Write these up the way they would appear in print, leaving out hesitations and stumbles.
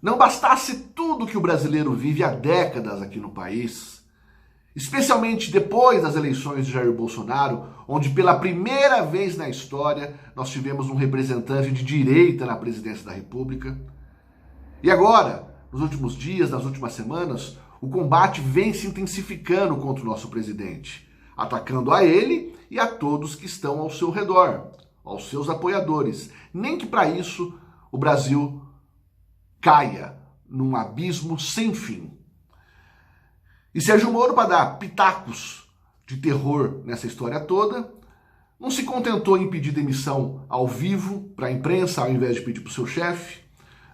Não bastasse tudo que o brasileiro vive há décadas aqui no país, especialmente depois das eleições de Jair Bolsonaro, onde pela primeira vez na história nós tivemos um representante de direita na presidência da República. E agora, nos últimos dias, nas últimas semanas, o combate vem se intensificando contra o nosso presidente, atacando a ele e a todos que estão ao seu redor, aos seus apoiadores. Nem que para isso o Brasil caia num abismo sem fim. E Sérgio Moro, para dar pitacos de terror nessa história toda, não se contentou em pedir demissão ao vivo para a imprensa, ao invés de pedir para o seu chefe,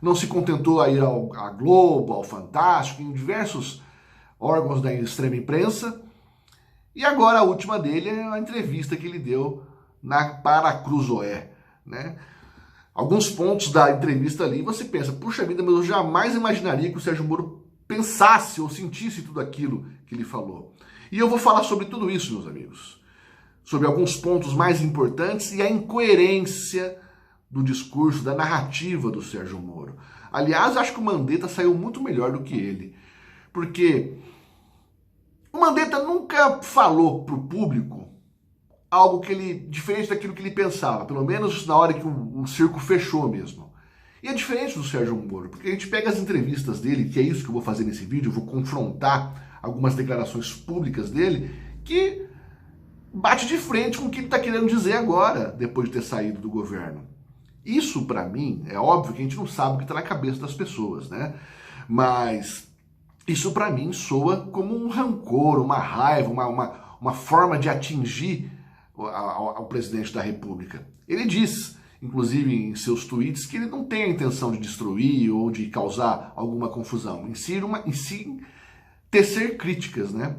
não se contentou a ir à Globo, ao Fantástico, em diversos órgãos da extrema imprensa, e agora a última dele é a entrevista que ele deu para a Cruzoé, né? Alguns pontos da entrevista ali, você pensa, puxa vida, mas eu jamais imaginaria que o Sérgio Moro pensasse ou sentisse tudo aquilo que ele falou. E eu vou falar sobre tudo isso, meus amigos. Sobre alguns pontos mais importantes e a incoerência do discurso, da narrativa do Sérgio Moro. Aliás, acho que o Mandetta saiu muito melhor do que ele. Porque o Mandetta nunca falou para o público algo que ele, diferente daquilo que ele pensava, pelo menos na hora que o circo fechou mesmo. E é diferente do Sérgio Moro, porque a gente pega as entrevistas dele, que é isso que eu vou fazer nesse vídeo, eu vou confrontar algumas declarações públicas dele, que bate de frente com o que ele está querendo dizer agora, depois de ter saído do governo. Isso, para mim, é óbvio que a gente não sabe o que está na cabeça das pessoas, né? Mas isso, para mim, soa como um rancor, uma raiva, uma forma de atingir ao presidente da República. Ele diz, inclusive em seus tweets, que ele não tem a intenção de destruir ou de causar alguma confusão, em si tecer críticas, né?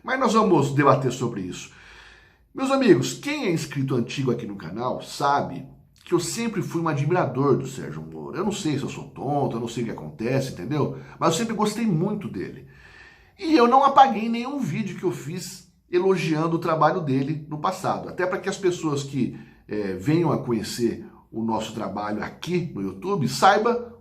Mas nós vamos debater sobre isso. Meus amigos, quem é inscrito antigo aqui no canal sabe que eu sempre fui um admirador do Sérgio Moro. Eu não sei se eu sou tonto, eu não sei o que acontece, entendeu? Mas eu sempre gostei muito dele. E eu não apaguei nenhum vídeo que eu fiz elogiando o trabalho dele no passado. Até para que as pessoas que venham a conhecer o nosso trabalho aqui no YouTube saibam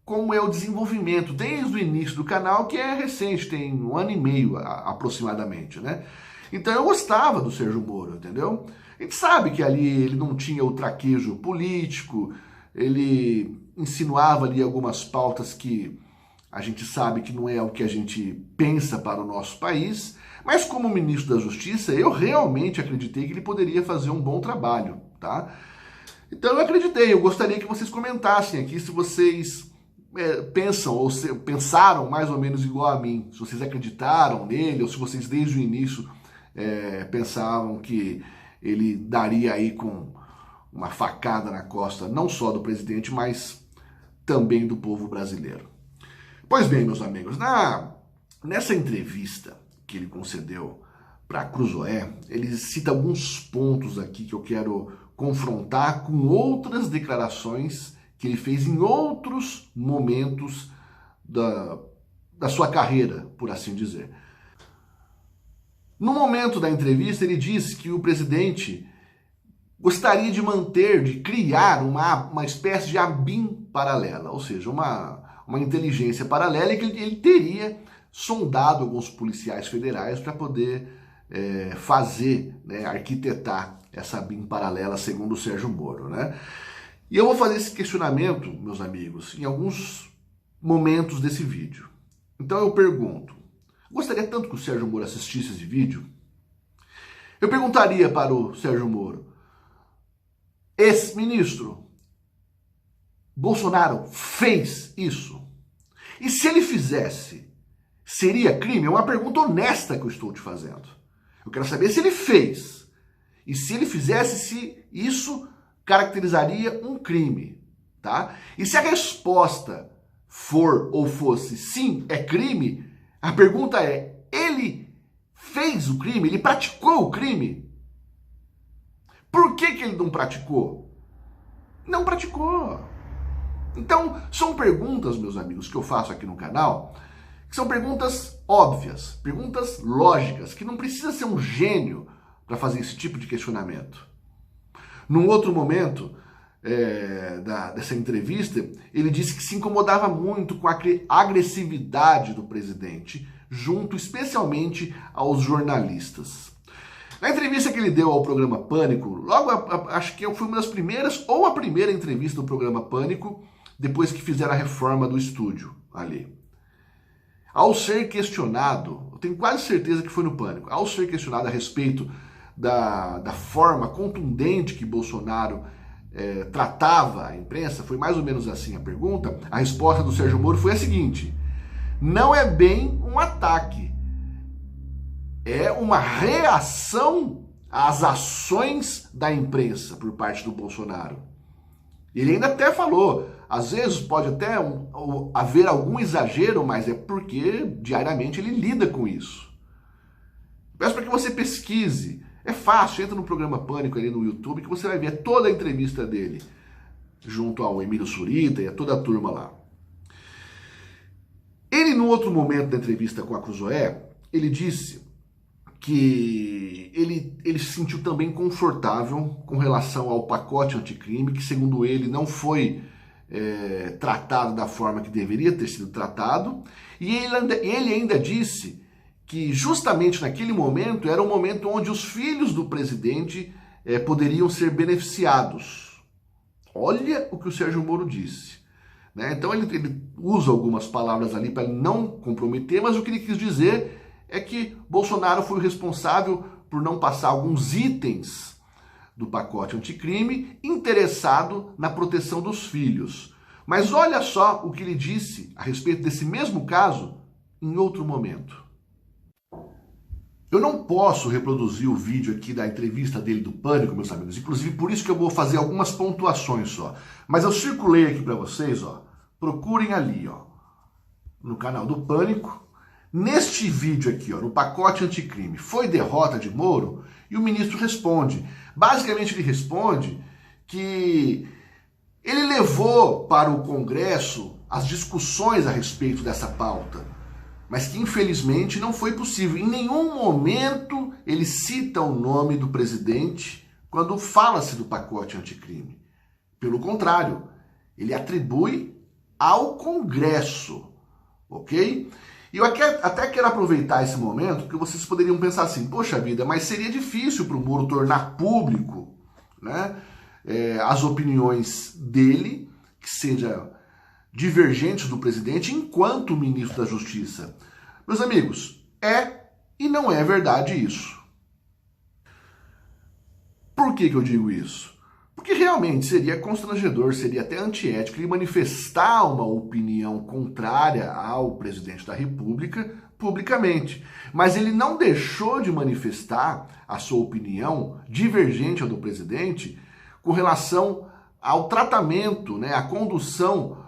como é o desenvolvimento desde o início do canal, que é recente, tem 1 ano e meio aproximadamente, né? Então eu gostava do Sérgio Moro, entendeu? A gente sabe que ali ele não tinha o traquejo político, ele insinuava ali algumas pautas que a gente sabe que não é o que a gente pensa para o nosso país, mas como ministro da Justiça, eu realmente acreditei que ele poderia fazer um bom trabalho, tá? Então eu acreditei, eu gostaria que vocês comentassem aqui se vocês pensam ou pensaram mais ou menos igual a mim, se vocês acreditaram nele ou se vocês desde o início pensavam que ele daria aí com uma facada na costa, não só do presidente, mas também do povo brasileiro. Pois bem, meus amigos, nessa entrevista que ele concedeu para a Cruzoé, ele cita alguns pontos aqui que eu quero confrontar com outras declarações que ele fez em outros momentos da sua carreira, por assim dizer. No momento da entrevista, ele disse que o presidente gostaria de manter, de criar uma espécie de ABIN paralela, ou seja, uma inteligência paralela, e que ele teria sondado alguns policiais federais para poder fazer, né, arquitetar essa ABIN paralela, segundo o Sérgio Moro, né? E eu vou fazer esse questionamento, meus amigos, em alguns momentos desse vídeo. Então eu pergunto, gostaria tanto que o Sérgio Moro assistisse esse vídeo? Eu perguntaria para o Sérgio Moro, ex-ministro, Bolsonaro fez isso? E se ele fizesse, seria crime? É uma pergunta honesta que eu estou te fazendo. Eu quero saber se ele fez. E se ele fizesse, se isso caracterizaria um crime, tá? E se a resposta for ou fosse sim, é crime, a pergunta é, ele fez o crime? Ele praticou o crime? Por que ele não praticou? Não praticou. Então, são perguntas, meus amigos, que eu faço aqui no canal, que são perguntas óbvias, perguntas lógicas, que não precisa ser um gênio para fazer esse tipo de questionamento. Num outro momento, dessa entrevista, ele disse que se incomodava muito com a agressividade do presidente, junto especialmente aos jornalistas. Na entrevista que ele deu ao programa Pânico, logo acho que foi uma das primeiras, ou a primeira entrevista do programa Pânico, depois que fizeram a reforma do estúdio ali. Ao ser questionado, eu tenho quase certeza que foi no Pânico, ao ser questionado a respeito da forma contundente que Bolsonaro tratava a imprensa, foi mais ou menos assim a pergunta, a resposta do Sérgio Moro foi a seguinte: não é bem um ataque, é uma reação às ações da imprensa por parte do Bolsonaro. Ele ainda até falou, às vezes pode até haver algum exagero, mas é porque diariamente ele lida com isso. Peço para que você pesquise. É fácil, entra no programa Pânico ali no YouTube que você vai ver toda a entrevista dele, junto ao Emílio Surita e a toda a turma lá. Ele, no outro momento da entrevista com a Cruzoé, ele disse que ele se sentiu também confortável com relação ao pacote anticrime, que segundo ele não foi tratado da forma que deveria ter sido tratado, e ele ainda disse que justamente naquele momento era um momento onde os filhos do presidente poderiam ser beneficiados. Olha o que o Sérgio Moro disse. Né? Então ele usa algumas palavras ali para não comprometer, mas o que ele quis dizer é que Bolsonaro foi o responsável por não passar alguns itens do pacote anticrime interessado na proteção dos filhos. Mas olha só o que ele disse a respeito desse mesmo caso em outro momento. Eu não posso reproduzir o vídeo aqui da entrevista dele do Pânico, meus amigos, inclusive por isso que eu vou fazer algumas pontuações só. Mas eu circulei aqui para vocês, ó, procurem ali, ó, no canal do Pânico. Neste vídeo aqui, ó, no pacote anticrime, foi derrota de Moro? E o ministro responde. Basicamente ele responde que ele levou para o Congresso as discussões a respeito dessa pauta, mas que infelizmente não foi possível. Em nenhum momento ele cita o nome do presidente quando fala-se do pacote anticrime. Pelo contrário, ele atribui ao Congresso, ok? E eu até quero aproveitar esse momento, porque vocês poderiam pensar assim, poxa vida, mas seria difícil para o Moro tornar público, né, as opiniões dele, que sejam divergentes do presidente, enquanto ministro da Justiça. Meus amigos, é e não é verdade isso. Por que eu digo isso? Porque realmente seria constrangedor, seria até antiético ele manifestar uma opinião contrária ao presidente da República publicamente. Mas ele não deixou de manifestar a sua opinião divergente ao do presidente com relação ao tratamento, né, à condução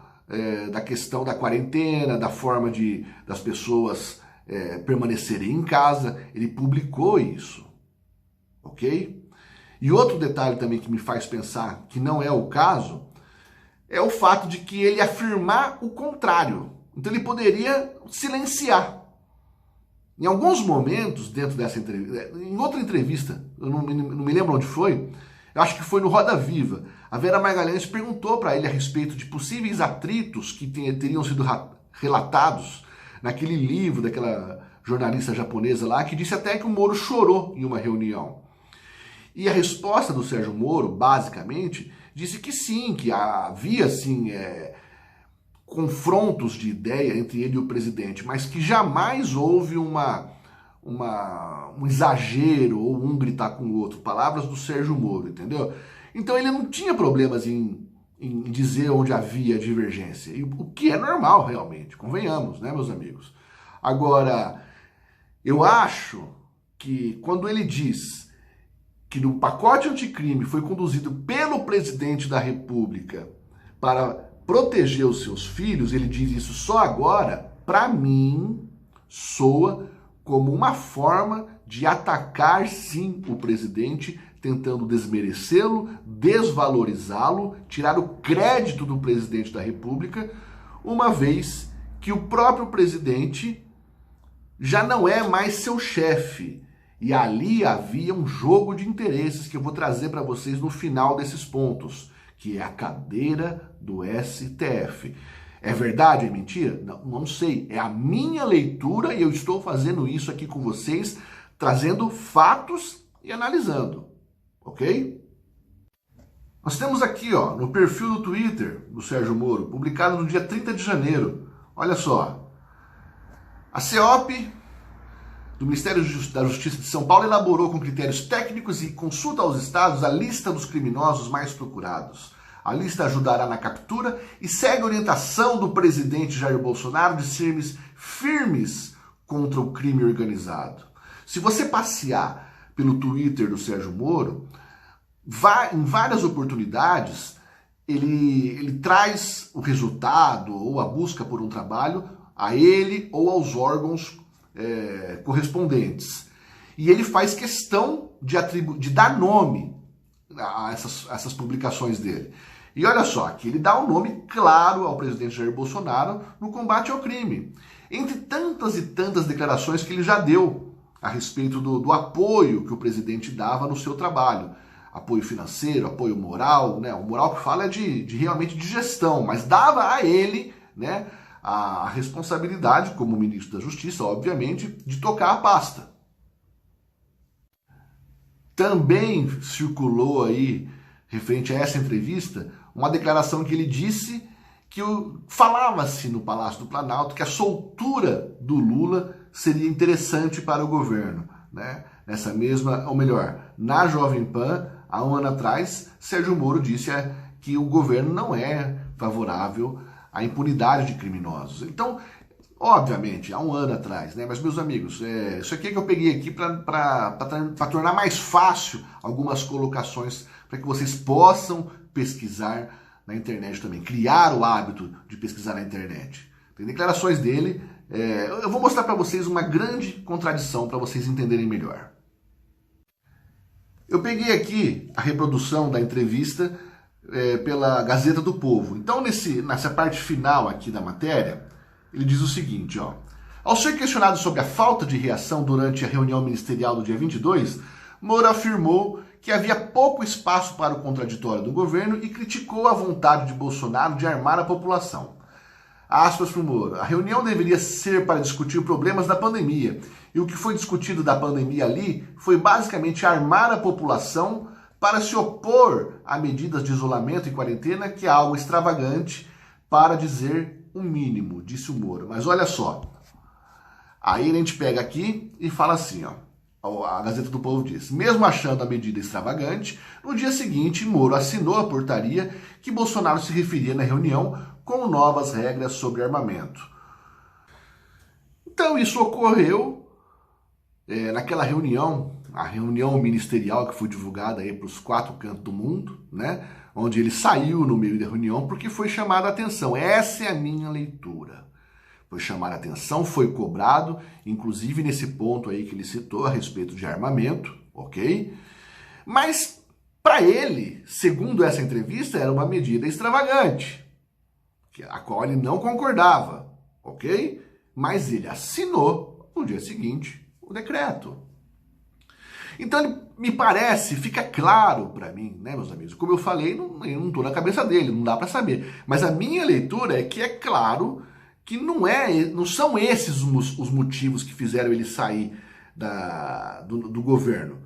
da questão da quarentena, da forma das pessoas permanecerem em casa. Ele publicou isso, ok? E outro detalhe também que me faz pensar que não é o caso é o fato de que ele afirmar o contrário. Então ele poderia silenciar. Em alguns momentos, dentro dessa entrevista, em outra entrevista, eu não me lembro onde foi, eu acho que foi no Roda Viva, a Vera Magalhães perguntou para ele a respeito de possíveis atritos que teriam sido relatados naquele livro daquela jornalista japonesa lá, que disse até que o Moro chorou em uma reunião. E a resposta do Sérgio Moro, basicamente, disse que sim, que havia sim confrontos de ideia entre ele e o presidente, mas que jamais houve um exagero ou um gritar com o outro. Palavras do Sérgio Moro, entendeu? Então ele não tinha problemas em dizer onde havia divergência, o que é normal realmente, convenhamos, né, meus amigos? Agora, eu acho que quando ele diz que no pacote anticrime foi conduzido pelo presidente da República para proteger os seus filhos, ele diz isso só agora, para mim, soa como uma forma de atacar, sim, o presidente, tentando desmerecê-lo, desvalorizá-lo, tirar o crédito do presidente da República, uma vez que o próprio presidente já não é mais seu chefe. E ali havia um jogo de interesses que eu vou trazer para vocês no final desses pontos, que é a cadeira do STF. É verdade, é mentira? Não, não sei. É a minha leitura e eu estou fazendo isso aqui com vocês, trazendo fatos e analisando, ok? Nós temos aqui, ó, no perfil do Twitter do Sérgio Moro, publicado no dia 30 de janeiro. Olha só. A CEOP do Ministério da Justiça de São Paulo elaborou com critérios técnicos e consulta aos estados a lista dos criminosos mais procurados. A lista ajudará na captura e segue a orientação do presidente Jair Bolsonaro de sermos firmes contra o crime organizado. Se você passear pelo Twitter do Sérgio Moro, em várias oportunidades ele traz o resultado ou a busca por um trabalho a ele ou aos órgãos correspondentes. E ele faz questão de dar nome a essas publicações dele. E olha só, que ele dá um nome claro ao presidente Jair Bolsonaro no combate ao crime. Entre tantas e tantas declarações que ele já deu a respeito do apoio que o presidente dava no seu trabalho. Apoio financeiro, apoio moral, né? O moral que fala é realmente de gestão, mas dava a ele, né, a responsabilidade, como ministro da Justiça, obviamente, de tocar a pasta. Também circulou aí, referente a essa entrevista, uma declaração que ele disse que falava-se no Palácio do Planalto que a soltura do Lula seria interessante para o governo, né? Nessa mesma, ou melhor, na Jovem Pan, há um ano atrás, Sérgio Moro disse que o governo não é favorável à impunidade de criminosos. Então, obviamente, há um ano atrás, né? Mas, meus amigos, isso aqui é que eu peguei aqui para tornar mais fácil algumas colocações para que vocês possam pesquisar na internet também, criar o hábito de pesquisar na internet. Tem declarações dele, eu vou mostrar para vocês uma grande contradição para vocês entenderem melhor. Eu peguei aqui a reprodução da entrevista pela Gazeta do Povo. Então, nessa parte final aqui da matéria, ele diz o seguinte, ó. Ao ser questionado sobre a falta de reação durante a reunião ministerial do dia 22, Moro afirmou que havia pouco espaço para o contraditório do governo e criticou a vontade de Bolsonaro de armar a população. Aspas para o Moro. A reunião deveria ser para discutir problemas da pandemia. E o que foi discutido da pandemia ali foi basicamente armar a população para se opor a medidas de isolamento e quarentena, que é algo extravagante, para dizer o mínimo, disse o Moro. Mas olha só. Aí a gente pega aqui e fala assim, ó. A Gazeta do Povo diz, mesmo achando a medida extravagante, no dia seguinte, Moro assinou a portaria que Bolsonaro se referia na reunião com novas regras sobre armamento. Então isso ocorreu naquela reunião, a reunião ministerial que foi divulgada aí para os 4 cantos do mundo, né? Onde ele saiu no meio da reunião porque foi chamada a atenção. Essa é a minha leitura. Foi chamar a atenção, foi cobrado, inclusive nesse ponto aí que ele citou a respeito de armamento, ok? Mas, para ele, segundo essa entrevista, era uma medida extravagante, a qual ele não concordava, ok? Mas ele assinou, no dia seguinte, o decreto. Então, ele, me parece, fica claro para mim, né, meus amigos? Como eu falei, eu não estou na cabeça dele, não dá para saber. Mas a minha leitura é que é claro que não são esses os motivos que fizeram ele sair do governo.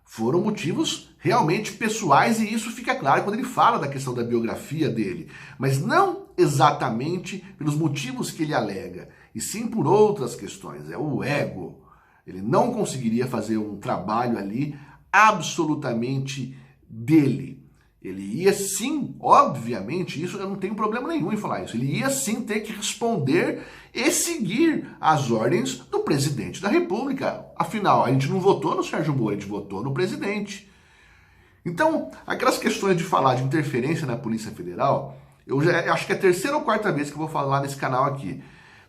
Foram motivos realmente pessoais e isso fica claro quando ele fala da questão da biografia dele. Mas não exatamente pelos motivos que ele alega, e sim por outras questões. É o ego. Ele não conseguiria fazer um trabalho ali absolutamente dele. Ele ia sim, obviamente, isso eu não tenho problema nenhum em falar isso, ele ia sim ter que responder e seguir as ordens do presidente da República. Afinal, a gente não votou no Sérgio Moro, a gente votou no presidente. Então, aquelas questões de falar de interferência na Polícia Federal, eu já acho que é a 3ª ou 4ª vez que eu vou falar nesse canal aqui.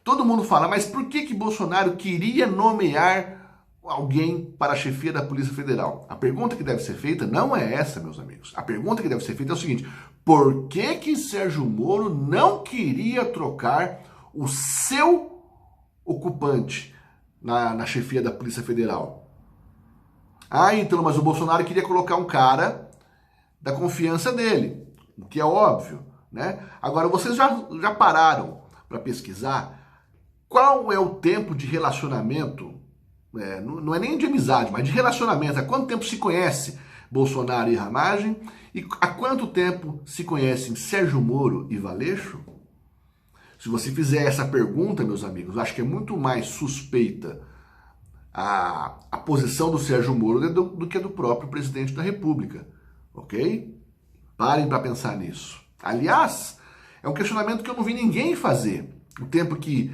Todo mundo fala, mas por que Bolsonaro queria nomear alguém para a chefia da Polícia Federal? A pergunta que deve ser feita não é essa, meus amigos. A pergunta que deve ser feita é o seguinte: por que Sérgio Moro não queria trocar o seu ocupante na chefia da Polícia Federal? Ah, então, mas o Bolsonaro queria colocar um cara da confiança dele. o que é óbvio, né? Agora, vocês já pararam para pesquisar qual é o tempo de relacionamento, não é nem de amizade, mas de relacionamento, há quanto tempo se conhece Bolsonaro e Ramagem e há quanto tempo se conhecem Sérgio Moro e Valeixo? Se você fizer essa pergunta, meus amigos, eu acho que é muito mais suspeita a posição do Sérgio Moro do que do próprio presidente da República, ok? Parem para pensar nisso. Aliás, é um questionamento que eu não vi ninguém fazer o tempo que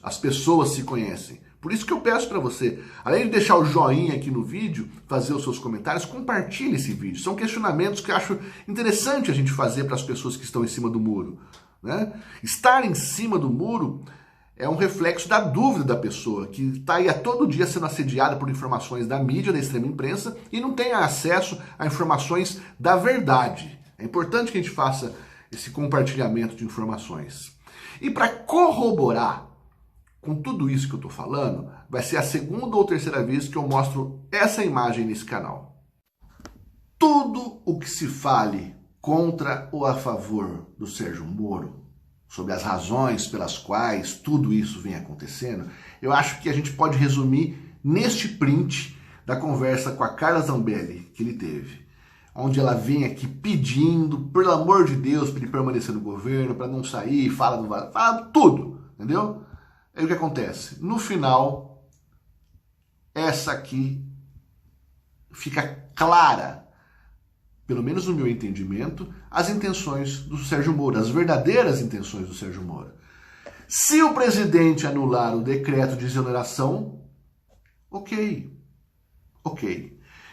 as pessoas se conhecem. Por isso que eu peço para você, além de deixar o joinha aqui no vídeo, fazer os seus comentários, compartilhe esse vídeo. São questionamentos que eu acho interessante a gente fazer para as pessoas que estão em cima do muro, né? Estar em cima do muro é um reflexo da dúvida da pessoa, que está aí a todo dia sendo assediada por informações da mídia, da extrema imprensa, e não tem acesso a informações da verdade. É importante que a gente faça esse compartilhamento de informações. E para corroborar com tudo isso que eu estou falando, vai ser a segunda ou terceira vez que eu mostro essa imagem nesse canal. Tudo o que se fale contra ou a favor do Sérgio Moro, sobre as razões pelas quais tudo isso vem acontecendo, eu acho que a gente pode resumir neste print da conversa com a Carla Zambelli que ele teve, onde ela vem aqui pedindo, pelo amor de Deus, para ele permanecer no governo, para não sair, fala tudo, entendeu? Aí o que acontece? No final, essa aqui fica clara, pelo menos no meu entendimento, as intenções do Sérgio Moro, as verdadeiras intenções do Sérgio Moro. Se o presidente anular o decreto de exoneração, ok.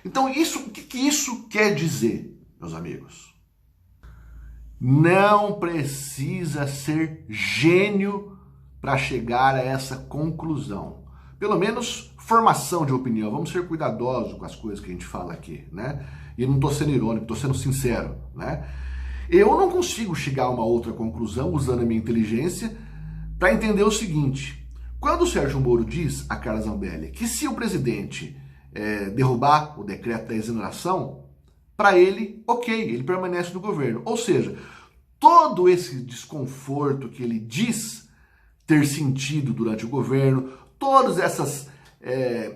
Então, o que isso quer dizer, meus amigos? Não precisa ser gênio para chegar a essa conclusão. Pelo menos formação de opinião. Vamos ser cuidadosos com as coisas que a gente fala aqui, né? E não estou sendo irônico, estou sendo sincero, né? Eu não consigo chegar a uma outra conclusão usando a minha inteligência para entender o seguinte. Quando o Sérgio Moro diz a Carla Zambelli que se o presidente derrubar o decreto da exoneração, para ele, ok, ele permanece no governo. Ou seja, todo esse desconforto que ele diz ter sentido durante o governo, todas essas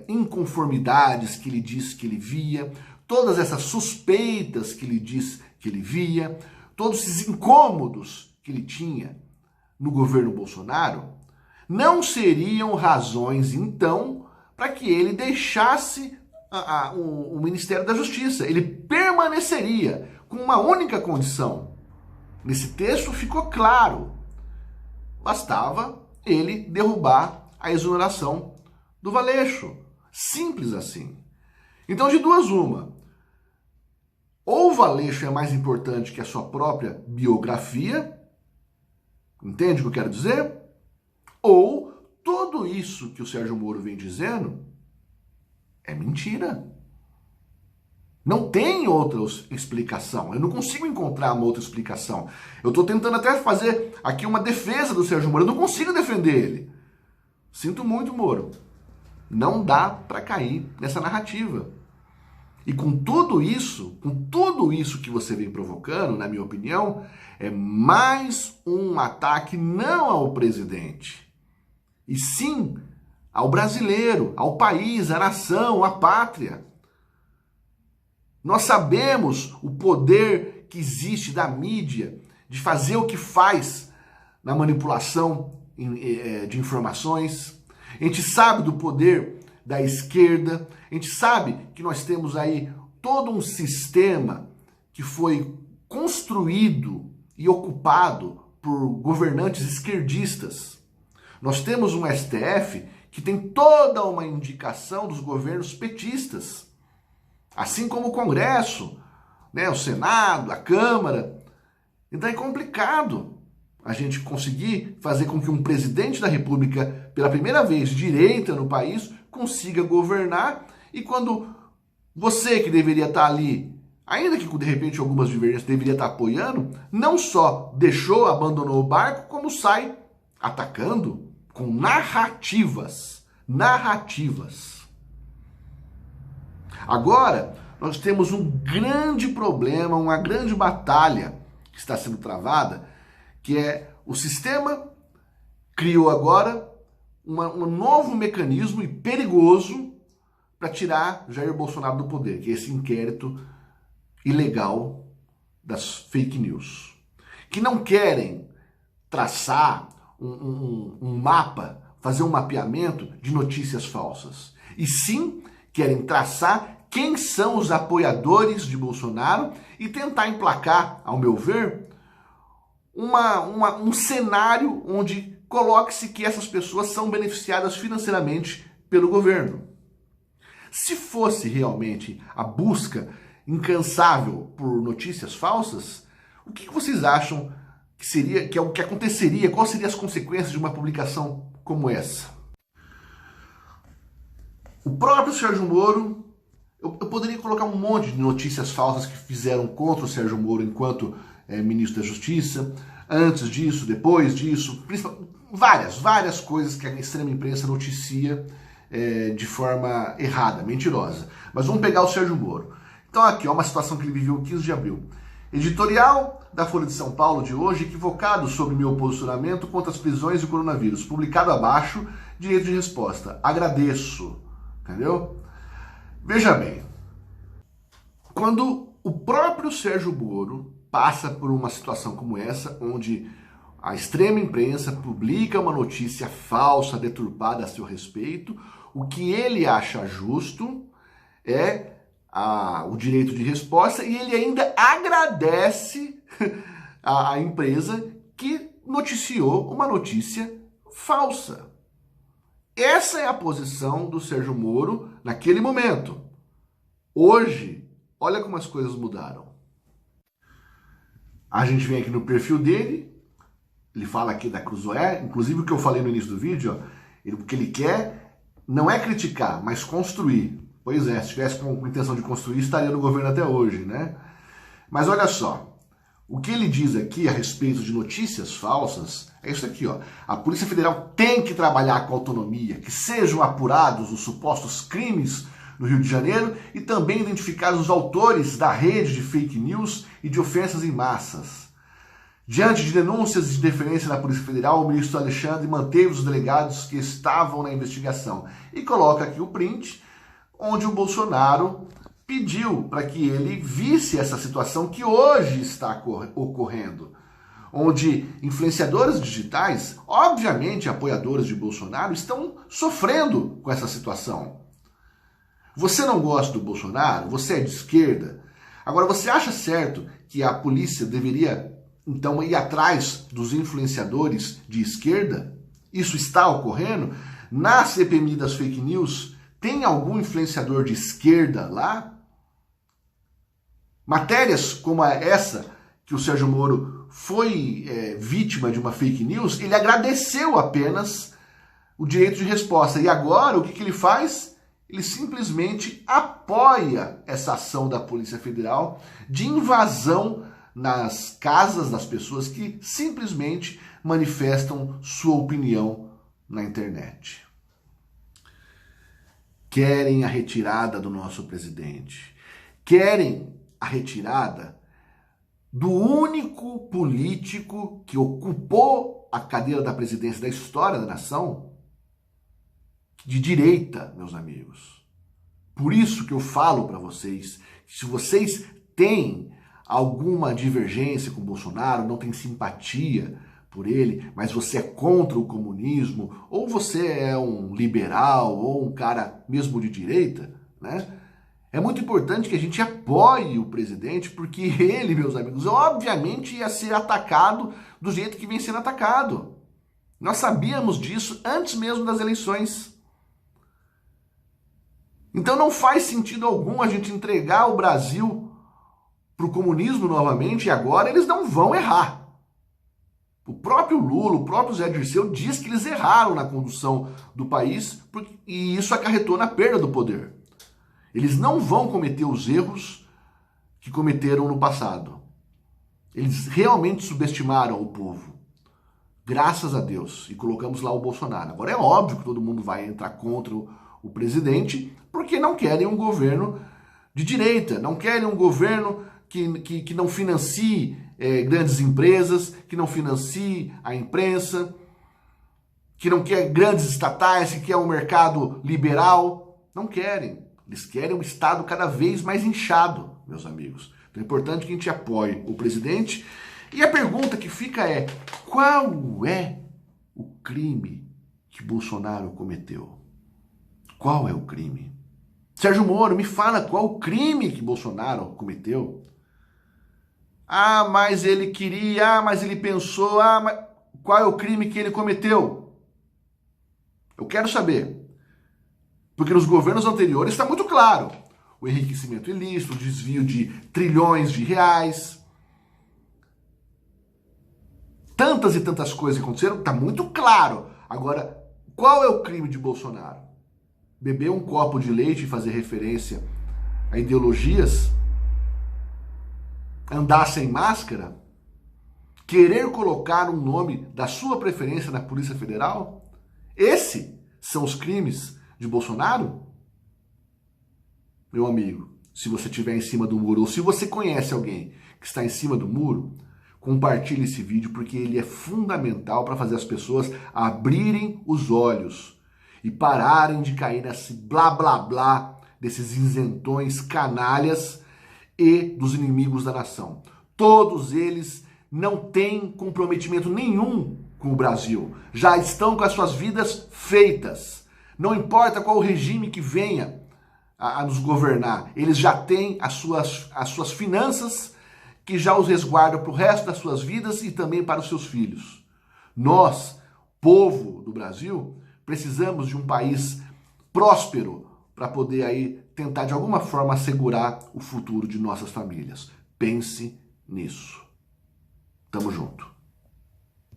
inconformidades que ele diz que ele via, todas essas suspeitas que ele diz que ele via, todos esses incômodos que ele tinha no governo Bolsonaro, não seriam razões, então, para que ele deixasse o Ministério da Justiça. Ele permaneceria com uma única condição. Nesse texto ficou claro. Bastava ele derrubar a exoneração do Valeixo. Simples assim. Então, de duas uma. Ou o Valeixo é mais importante que a sua própria biografia, entende o que eu quero dizer? Ou tudo isso que o Sérgio Moro vem dizendo é mentira. Não tem outra explicação. Eu não consigo encontrar uma outra explicação. Eu estou tentando até fazer aqui uma defesa do Sérgio Moro. Eu não consigo defender ele. Sinto muito, Moro. Não dá para cair nessa narrativa. E com tudo isso que você vem provocando, na minha opinião, é mais um ataque não ao presidente, e sim ao brasileiro, ao país, à nação, à pátria. Nós sabemos o poder que existe da mídia de fazer o que faz na manipulação de informações. A gente sabe do poder da esquerda, a gente sabe que nós temos aí todo um sistema que foi construído e ocupado por governantes esquerdistas. Nós temos um STF que tem toda uma indicação dos governos petistas, assim como o Congresso, né, o Senado, a Câmara. Então é complicado a gente conseguir fazer com que um presidente da República, pela primeira vez de direita no país, consiga governar, e quando você que deveria estar ali, ainda que de repente algumas divergências deveria estar apoiando, não só abandonou o barco, como sai atacando com narrativas. Agora, nós temos um grande problema, uma grande batalha que está sendo travada, que é o sistema criou agora um novo mecanismo e perigoso para tirar Jair Bolsonaro do poder, que é esse inquérito ilegal das fake news, que não querem traçar um mapa, fazer um mapeamento de notícias falsas, e sim querem traçar quem são os apoiadores de Bolsonaro e tentar emplacar, ao meu ver, um cenário onde coloque-se que essas pessoas são beneficiadas financeiramente pelo governo. Se fosse realmente a busca incansável por notícias falsas, o que vocês acham que seria, que é o que aconteceria? Quais seriam as consequências de uma publicação como essa? O próprio Sérgio Moro, eu poderia colocar um monte de notícias falsas que fizeram contra o Sérgio Moro enquanto ministro da Justiça, antes disso, depois disso, várias coisas que a extrema imprensa noticia de forma errada, mentirosa. Mas vamos pegar o Sérgio Moro. Então aqui, ó, uma situação que ele viveu em 15 de abril. Editorial da Folha de São Paulo de hoje, equivocado sobre meu posicionamento contra as prisões e o coronavírus. Publicado abaixo, direito de resposta. Agradeço. Entendeu? Veja bem, quando o próprio Sérgio Moro passa por uma situação como essa, onde a extrema imprensa publica uma notícia falsa, deturpada a seu respeito, o que ele acha justo é o direito de resposta, e ele ainda agradece a empresa que noticiou uma notícia falsa. Essa é a posição do Sérgio Moro naquele momento. Hoje, olha como as coisas mudaram. A gente vem aqui no perfil dele, ele fala aqui da Cruzoé, inclusive o que eu falei no início do vídeo, ó, o que ele quer não é criticar, mas construir. Pois é, se tivesse com intenção de construir, estaria no governo até hoje, né? Mas olha só, o que ele diz aqui a respeito de notícias falsas é isso aqui, ó. A Polícia Federal tem que trabalhar com autonomia, que sejam apurados os supostos crimes no Rio de Janeiro e também identificados os autores da rede de fake news e de ofensas em massas. Diante de denúncias de interferência da Polícia Federal, o ministro Alexandre manteve os delegados que estavam na investigação. E coloca aqui o print, onde o Bolsonaro pediu para que ele visse essa situação que hoje está ocorrendo, onde influenciadores digitais, obviamente apoiadores de Bolsonaro, estão sofrendo com essa situação. Você não gosta do Bolsonaro? Você é de esquerda? Agora, você acha certo que a polícia deveria, então, ir atrás dos influenciadores de esquerda? Isso está ocorrendo? Na CPMI das fake news, tem algum influenciador de esquerda lá? Matérias como essa, que o Sérgio Moro foi vítima de uma fake news, ele agradeceu apenas o direito de resposta. E agora, o que ele faz? Ele simplesmente apoia essa ação da Polícia Federal de invasão nas casas das pessoas que simplesmente manifestam sua opinião na internet. Querem a retirada do nosso presidente. Querem a retirada do único político que ocupou a cadeira da presidência da história da nação de direita, meus amigos. Por isso que eu falo para vocês, que se vocês têm alguma divergência com o Bolsonaro, não tem simpatia por ele, mas você é contra o comunismo, ou você é um liberal, ou um cara mesmo de direita, né? É muito importante que a gente apoie o presidente, porque ele, meus amigos, obviamente ia ser atacado do jeito que vem sendo atacado. Nós sabíamos disso antes mesmo das eleições. Então não faz sentido algum a gente entregar o Brasil para o comunismo novamente, e agora eles não vão errar. O próprio Lula, o próprio Zé Dirceu diz que eles erraram na condução do país e isso acarretou na perda do poder. Eles não vão cometer os erros que cometeram no passado. Eles realmente subestimaram o povo. Graças a Deus. E colocamos lá o Bolsonaro. Agora é óbvio que todo mundo vai entrar contra o presidente, porque não querem um governo de direita, não querem um governo que não financie grandes empresas, que não financie a imprensa, que não quer grandes estatais, que quer um mercado liberal. Não querem. Eles querem um Estado cada vez mais inchado, meus amigos. Então é importante que a gente apoie o presidente. E a pergunta que fica é: qual é o crime que Bolsonaro cometeu? Qual é o crime? Sérgio Moro, me fala qual o crime que Bolsonaro cometeu. Ah, mas ele queria, mas ele pensou, mas qual é o crime que ele cometeu? Eu quero saber. Porque nos governos anteriores está muito claro. O enriquecimento ilícito, o desvio de trilhões de reais. Tantas e tantas coisas que aconteceram, está muito claro. Agora, qual é o crime de Bolsonaro? Beber um copo de leite e fazer referência a ideologias? Andar sem máscara? Querer colocar um nome da sua preferência na Polícia Federal? Esses são os crimes de Bolsonaro? Meu amigo, se você estiver em cima do muro, ou se você conhece alguém que está em cima do muro, compartilhe esse vídeo, porque ele é fundamental para fazer as pessoas abrirem os olhos e pararem de cair nesse blá blá blá desses isentões canalhas e dos inimigos da nação. Todos eles não têm comprometimento nenhum com o Brasil. Já estão com as suas vidas feitas. Não importa qual regime que venha a nos governar, eles já têm as suas finanças que já os resguardam para o resto das suas vidas e também para os seus filhos. Nós, povo do Brasil, precisamos de um país próspero para poder aí tentar de alguma forma assegurar o futuro de nossas famílias. Pense nisso. Tamo junto.